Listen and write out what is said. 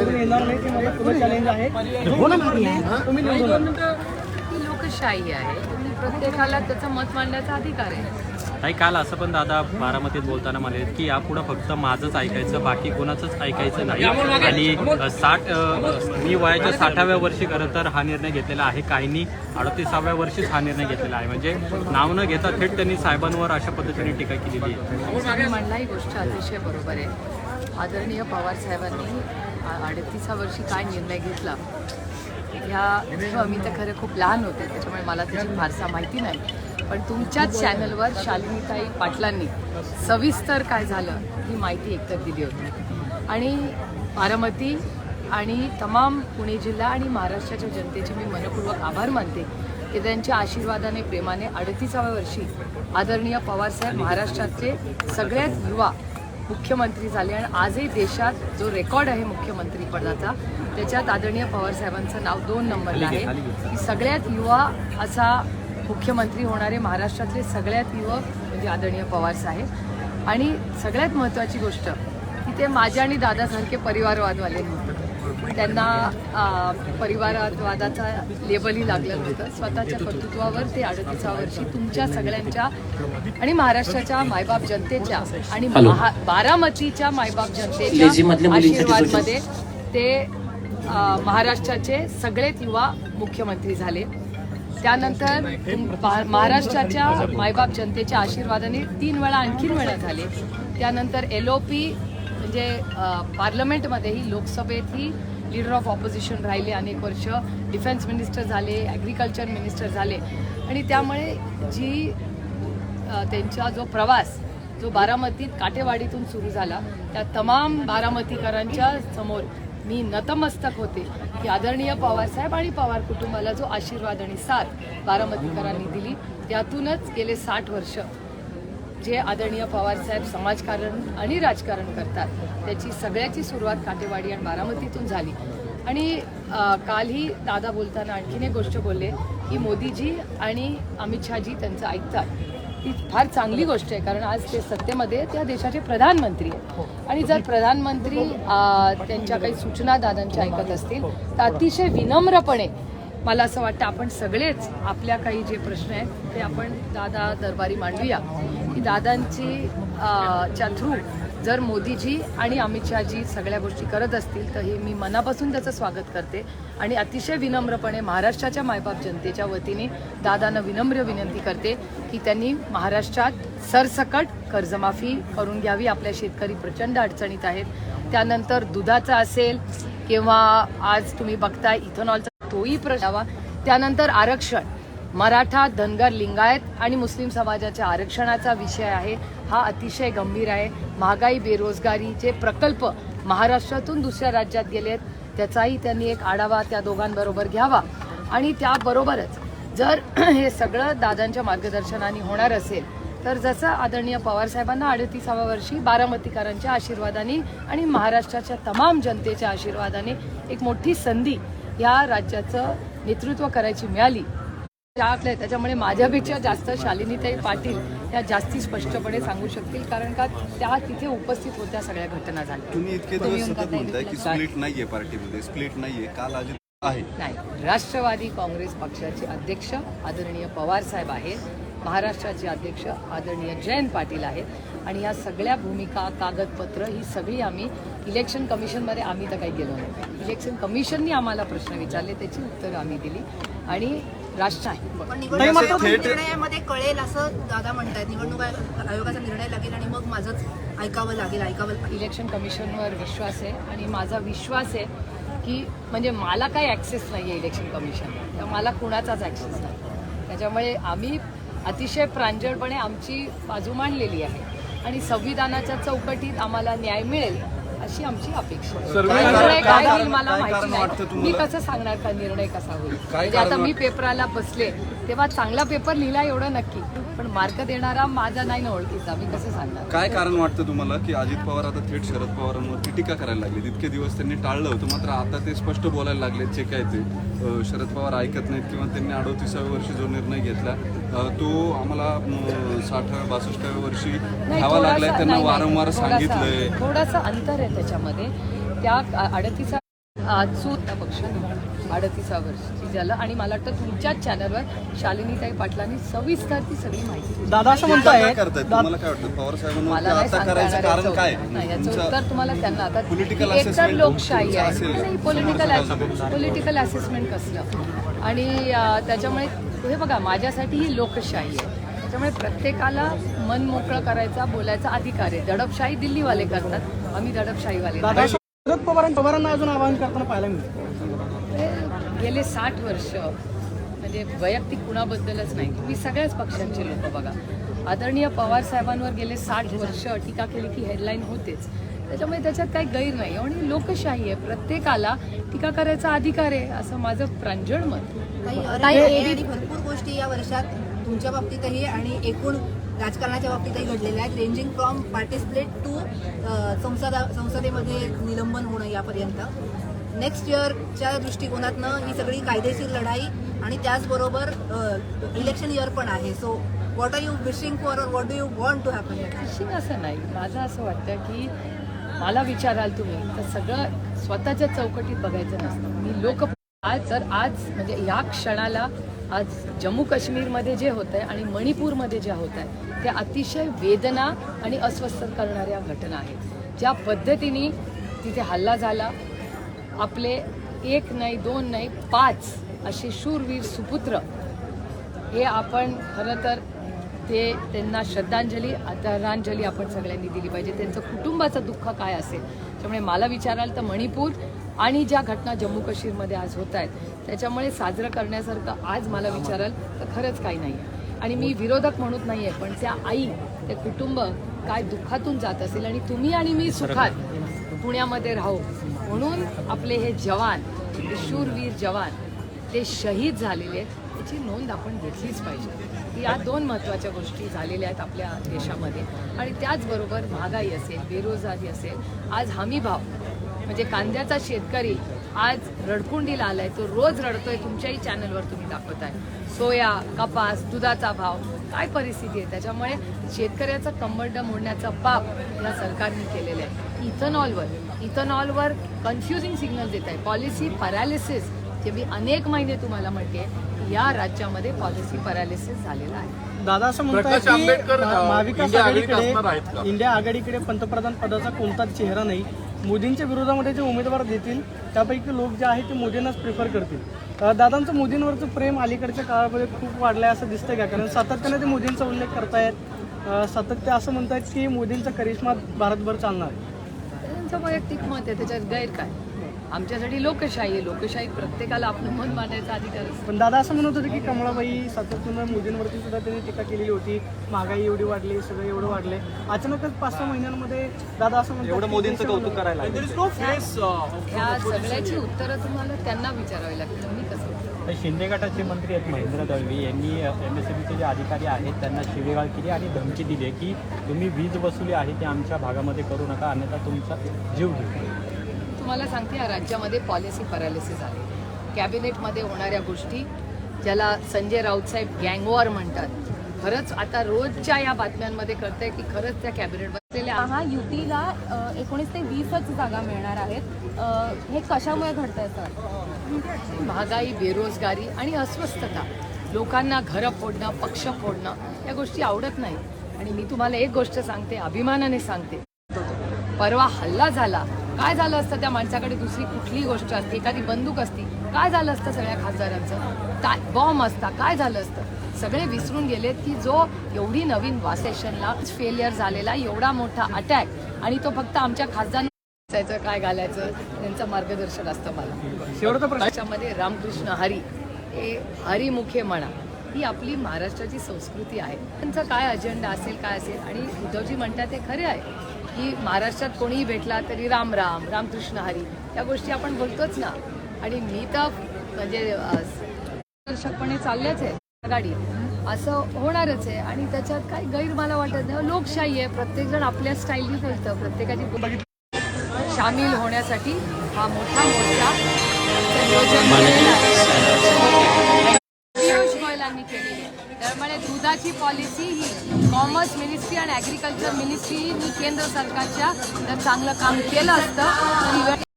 निवडून येणार नाही ते मला पुढे चॅलेंज आहे. तुम्ही निवडून ही लोकशाही आहे आणि प्रत्येकाला त्याचं मत मांडण्याचा अधिकार आहे. ताई, काल असं पण दादा बारामतीत बोलताना म्हणाले की यापुढं फक्त माझंच ऐकायचं, बाकी कोणाचंच ऐकायचं नाही. आणि मी वयाच्या 60व्या वर्षी खरं तर हा निर्णय घेतलेला आहे. काहींनी 38व्या वर्षीच हा निर्णय घेतलेला आहे. म्हणजे नाव न घेता थेट त्यांनी साहेबांवर अशा पद्धतीने टीका केलेली आहे. तुम्ही म्हणला ही गोष्ट अतिशय बरोबर आहे. आदरणीय पवार साहेबांनी 38व्या वर्षी काय निर्णय घेतला ह्या मी तर खरं खूप लहान होते, त्याच्यामुळे मला त्याची फारसा माहिती नाही. पण तुमच्याच चॅनलवर शालिनीताई पाटलांनी सविस्तर काय झालं ही माहिती एकतर दिली होती. आणि बारामती आणि तमाम पुणे जिल्हा आणि महाराष्ट्राच्या जनतेचे मी मनपूर्वक आभार मानते की त्यांच्या आशीर्वादाने प्रेमाने 38व्या वर्षी आदरणीय पवारसाहेब महाराष्ट्रातले सगळ्यात युवा मुख्यमंत्री झाले. आणि आजही देशात जो रेकॉर्ड आहे मुख्यमंत्रीपदाचा त्याच्यात आदरणीय पवारसाहेबांचं नाव 2 नंबरला आहे. की सगळ्यात युवा असा मुख्यमंत्री होणारे महाराष्ट्रातले सगळ्यात युवक म्हणजे आदरणीय पवारसाहेब. आणि सगळ्यात महत्त्वाची गोष्ट की ते माझ्या आणि दादासारखे परिवारवादवाले नव्हते. त्यांना परिवारवादाचा लेबलही लागलं नव्हतं. स्वतःच्या कर्तृत्वावर ते 38व्या वर्षी तुमच्या सगळ्यांच्या आणि महाराष्ट्राच्या मायबाप जनतेच्या आणि बारामतीच्या मायबाप जनतेच्या आशीर्वादमध्ये ते महाराष्ट्राचे सगळेच युवा मुख्यमंत्री झाले. त्यानंतर महाराष्ट्राच्या मायबाप जनतेच्या आशीर्वादाने 3 वेळा आणखीन वेळा झाले. त्यानंतर LOP म्हणजे पार्लमेंटमध्येही लोकसभेतही लीडर ऑफ ऑपोजिशन राहिले अनेक वर्ष. डिफेन्स मिनिस्टर झाले, ॲग्रिकल्चर मिनिस्टर झाले. आणि त्यामुळे जी त्यांचा जो प्रवास जो बारामतीत काटेवाडीतून सुरू झाला त्या तमाम बारामतीकरांच्या समोर मी नतमस्तक होते की आदरणीय पवारसाहेब आणि पवार कुटुंबाला जो आशीर्वाद आणि साथ बारामतीकरांनी दिली त्यातूनच गेले 60 वर्ष जे आदरणीय पवारसाहेब समाजकारण आणि राजकारण करतात त्याची सगळ्याची सुरुवात काटेवाडी आणि बारामतीतून झाली. आणि कालही दादा बोलताना आणखीन एक गोष्ट बोलले की मोदीजी आणि अमित शहाजी त्यांचं ऐकतात. ही फार चांगली गोष्ट आहे कारण आज ते सत्तेमध्ये त्या देशाचे प्रधानमंत्री आहेत. आणि जर प्रधानमंत्री त्यांच्या काही सूचना दादांच्या ऐकत असतील तर अतिशय विनम्रपणे मला असं वाटतं आपण सगळेच आपल्या काही जे प्रश्न आहेत ते आपण दादा दरबारी मांडूया की दादांची च्या थ्रू जर मोदीजी आणि अमित शहाजी सगळ्या गोष्टी करत असतील तर हे मी मनापासून त्याचं स्वागत करते. आणि अतिशय विनम्रपणे महाराष्ट्राच्या मायबाप जनतेच्या वतीने दादांना विनम्र विनंती करते की त्यांनी महाराष्ट्रात सरसकट कर्जमाफी करून घ्यावी. आपल्या शेतकरी प्रचंड अडचणीत आहेत. त्यानंतर दुधाचा असेल किंवा आज तुम्ही बघताय इथेनॉलचा तोही प्रश्न. त्यानंतर आरक्षण मराठा, धनगर, लिंगायत आणि मुस्लिम समाजाच्या आरक्षणाचा विषय आहे. हा अतिशय गंभीर आहे. महागाई, बेरोजगारीचे प्रकल्प महाराष्ट्रातून दुसऱ्या राज्यात गेलेत त्याचाही त्यांनी एक आढावा त्या दोघांबरोबर घ्यावा. आणि त्याबरोबरच जर हे सगळं दादांच्या मार्गदर्शनाने होणार असेल तर जसं आदरणीय पवारसाहेबांना 38व्या वर्षी बारामतीकरांच्या आशीर्वादाने आणि महाराष्ट्राच्या तमाम जनतेच्या आशीर्वादाने एक मोठी संधी या राज्याचं नेतृत्व करायची मिळाली त्याच्यामुळे माझ्यापेक्षा जास्त शालिनीताई पाटील या जास्ती स्पष्टपणे सांगू शकतील कारण का त्या तिथे उपस्थित होत्या सगळ्या घटना झाल्या. तुम्ही इतके दिवस सतत म्हणताय की स्प्लिट नाहीये, पार्टीमध्ये स्प्लिट नाहीये, काल अजित आहे नाही. राष्ट्रवादी काँग्रेस पक्षाचे अध्यक्ष आदरणीय पवार साहेब आहेत. महाराष्ट्राचे अध्यक्ष आदरणीय जयंत पाटील आहेत. आणि या सगळ्या भूमिका कागदपत्र ही सगळी आम्ही इलेक्शन कमिशनमध्ये आम्ही तर काही गेलो नाही. इलेक्शन कमिशननी आम्हाला प्रश्न विचारले त्याची उत्तरं आम्ही दिली. आणि राष्ट्र आहे निर्णयामध्ये कळेल असं दादा म्हणतात. निवडणूक आयोगाचा निर्णय लागेल आणि मग माझंच ऐकावं लागेल. इलेक्शन कमिशनवर विश्वास आहे आणि माझा विश्वास आहे की म्हणजे मला काही ॲक्सेस नाही आहे इलेक्शन कमिशनला. तर मला कुणाचाच ॲक्सेस नाही. त्याच्यामुळे आम्ही अतिशय प्रांजळपणे आमची बाजू मांडलेली आहे आणि संविधानाच्या चौकटीत आम्हाला न्याय मिळेल अशी आमची अपेक्षा. निर्णय काय होईल मला माहिती नाही. मी कसं सांगणार का निर्णय कसा होईल. म्हणजे आता मी पेपराला बसले तेव्हा चांगला पेपर लिहिला एवढं नक्की पण मार्क देणारा माझा नाही ना ओळखीचा. मी कसं सांगणार. काय कारण वाटतं तुम्हाला की अजित पवार आता थेट शरद पवारांवरती टीका करायला लागले? इतके दिवस त्यांनी टाळलं होतं मात्र आता ते स्पष्ट बोलायला लागले. जे काय ते शरद पवार ऐकत नाहीत किंवा त्यांनी 38व्या वर्षी जो निर्णय घेतला तो आम्हाला 60-62व्या वर्षी घ्यावा लागलाय. त्यांना वारंवार सांगितलंय. थोडंसं अंतर आहे त्याच्यामध्ये. त्या 38 चूत पक्ष 38 वर्षी झालं आणि मला वाटतं तुमच्याच चॅनलवर शालिनीताई पाटलांनी सविस्तर ती सगळी माहिती दिली. दादा असं काय म्हणताय करतायत तुम्हाला काय वाटतं पवार साहेबांवर मला नाही आता सांगता करायचं येणार कारण काय नाही, याचं उत्तर तुम्हाला त्यांना आता Political एकतर assessment लोकशाही आहे असेल. नाही पॉलिटिकल असेसमेंट कसलं आणि त्याच्यामुळे हे बघा माझ्यासाठी ही लोकशाही आहे. त्याच्यामुळे प्रत्येकाला मन मोकळं करायचा बोलायचा अधिकार आहे. दडपशाही दिल्लीवाले करतात, आम्ही दडपशाहीवाले दादा नाही. शरद पवारांना अजून आवाहन करताना पाहायला मिळतं. गेले 60 वर्ष म्हणजे वैयक्तिक कुणाबद्दलच नाही, तुम्ही सगळ्याच पक्षांचे लोक बघा, आदरणीय पवार साहेबांवर गेले 60 वर्ष टीका केली की हेडलाईन होतेच. त्याच्यामुळे त्याच्यात काही गैर नाही आणि लोकशाही आहे, प्रत्येकाला टीका करायचा अधिकार आहे असं माझं प्रांजळ मत. आणि भरपूर गोष्टी या वर्षात तुमच्या बाबतीतही आणि एकूण राजकारणाच्या बाबतीतही घडलेल्या आहेत, ranging from party split to संसदेमध्ये निलंबन होणं यापर्यंत. नेक्स्ट इयरच्या दृष्टिकोनातनं ही सगळी कायदेशीर लढाई आणि त्याचबरोबर इलेक्शन इयर पण आहे. So what are you wishing for or what do you want to happen? Wishing असं नाही, माझं असं वाटतं की मला विचाराल तुम्ही तर सगळं स्वतःच्या चौकटीत बघायचं नसतं. मी आज म्हणजे या क्षणाला आज जम्मू काश्मीरमध्ये जे होत आहे आणि मणिपूरमध्ये जे होत आहे ते अतिशय वेदना आणि अस्वस्थ करणाऱ्या घटना आहेत. ज्या पद्धतीने तिथे हल्ला झाला, आपले 1 नाही 2 नाही 5 असे शूरवीर सुपुत्र हे आपण खरं तर त्यांना श्रद्धांजली आदरांजली आपण सगळ्यांनी दिली पाहिजे. त्यांचं कुटुंबाचं दुःख काय असेल. त्यामुळे मला विचाराल तर मणिपूर आणि ज्या घटना जम्मू काश्मीरमध्ये आज होत आहेत त्याच्यामुळे साजरं करण्यासारखं आज मला विचाराल तर खरंच काही नाही आहे. आणि मी विरोधक म्हणत नाही आहे, पण त्या आई ते कुटुंब काय दुःखातून जात असेल आणि तुम्ही आणि मी सुखात पुण्यामध्ये राहू म्हणून आपले हे जवान, हे शूरवीर जवान ते शहीद झालेले आहेत त्याची नोंद आपण घेतलीच पाहिजे. या 2 महत्त्वाच्या गोष्टी झालेल्या आहेत आपल्या देशामध्ये. आणि त्याचबरोबर महागाई असेल, बेरोजगारी असेल, आज हमी भाव म्हणजे कांद्याचा शेतकरी आज रडकुंडीला आलाय, तो रोज रडतोय, तुमच्याही चॅनलवर तुम्ही दाखवताय. सोया, कपास, दुधाचा भाव काय परिस्थिती आहे. त्याच्यामुळे शेतकऱ्याचा कंबरड मोडण्याचा पाप या सरकारने केलेलं आहे. इथेनॉलवर कन्फ्युजिंग सिग्नल देत आहे. पॉलिसी पॅरालिसिस जे मी अनेक महिने तुम्हाला म्हणते या राज्यामध्ये पॉलिसी पॅरालिसिस झालेला आहे. दादा असं म्हणतात की महाविकास आघाडीकडे इंडिया आघाडीकडे पंतप्रधान पदाचा कोणताच चेहरा नाही. मोदींच्या विरोधामध्ये जे उमेदवार देतील त्यापैकी लोक जे आहेत ते मोदींनाच प्रिफर करतील. दादांचं मोदींवरचं प्रेम अलीकडच्या काळामध्ये खूप वाढलं आहे असं दिसतंय का? कारण सातत्याने ते मोदींचा उल्लेख करतायत, सातत्य असं म्हणतात की मोदींचा करिश्मा भारतभर चालणार. त्यांचं वैयक्तिक मत आहे, त्याच्यात गैर काय. आमच्यासाठी लोकशाही आहे, लोकशाहीत प्रत्येकाला आपलं मत मांडायचा अधिकार असतो. पण दादा असं म्हणत होते की कमळाबाई सातत्यानं मोदींवरती सुद्धा त्यांनी टीका केलेली होती. महागाई एवढी वाढली, सगळं एवढं वाढले, अचानकच 5-6 महिन्यांमध्ये दादा असं म्हणतात एवढं मोदींचं कौतुक करायला ह्या सगळ्याची उत्तरं तुम्हाला त्यांना विचारावी लागतील. मी कसं शिंदे गटाचे मंत्री आहेत महेंद्र दळवी यांनी MSMEचे जे अधिकारी आहेत त्यांना शिवेगाळ केली आणि धमकी दिली की तुम्ही वीज वसुली आहे ते आमच्या भागामध्ये करू नका अन्यथा तुमचा जीव घेऊ. तुम्हाला सांगते या राज्यामध्ये पॉलिसी पॅरालिसिस आहे. कॅबिनेटमध्ये होणाऱ्या गोष्टी ज्याला संजय राऊत साहेब गँगवॉर म्हणतात, खरंच आता रोजच्या या बातम्यांमध्ये कळतंय की खरंच त्या कॅबिनेट बसलेल्या हा युतीला 19 ते 20च जागा मिळणार आहेत. हे कशामुळे घडतंय सर? महागाई, बेरोजगारी आणि अस्वस्थता, लोकांना घरं फोडणं, पक्ष फोडणं या गोष्टी आवडत नाही. आणि मी तुम्हाला एक गोष्ट सांगते, अभिमानाने सांगते, परवा हल्ला झाला, काय झालं असतं त्या माणसाकडे दुसरी कुठलीही गोष्ट असते, एखादी बंदूक असती, काय झालं असतं सगळ्या खासदारांचं, बॉम्ब असता, काय झालं असतं. सगळे विसरून गेलेत की जो एवढी नवीन वासेशनला फेलियर झालेला एवढा मोठा अटॅक आणि तो फक्त आमच्या खासदारांना काय घालायचं त्यांचं मार्गदर्शन असतं. मला शेवटचा प्रश्नामध्ये रामकृष्ण हरी हे हरिमुखे म्हणा ही आपली महाराष्ट्राची संस्कृती आहे. त्यांचा काय अजेंडा असेल काय असेल. आणि उद्धवजी म्हणतात ते खरे आहे की महाराष्ट्रात कोणीही भेटला तरी राम राम रामकृष्ण हरी या गोष्टी आपण बोलतोच ना. आणि मी तर म्हणजे दर्शकपणे चाललेच आहे गाडी, असं होणारच आहे. आणि त्याच्यात काही गैर मला वाटत नाही. लोकशाही आहे, प्रत्येकजण आपल्या स्टाईलनी बोलतं, प्रत्येकाची सामील होण्यासाठी हा मोठा मोर्चा पियुष गोयलांनी केलेली आहे. त्यामुळे दुधाची पॉलिसी ही कॉमर्स मिनिस्ट्री आणि ॲग्रिकल्चर मिनिस्ट्रीनी केंद्र सरकारच्या जर चांगलं काम केलं असतं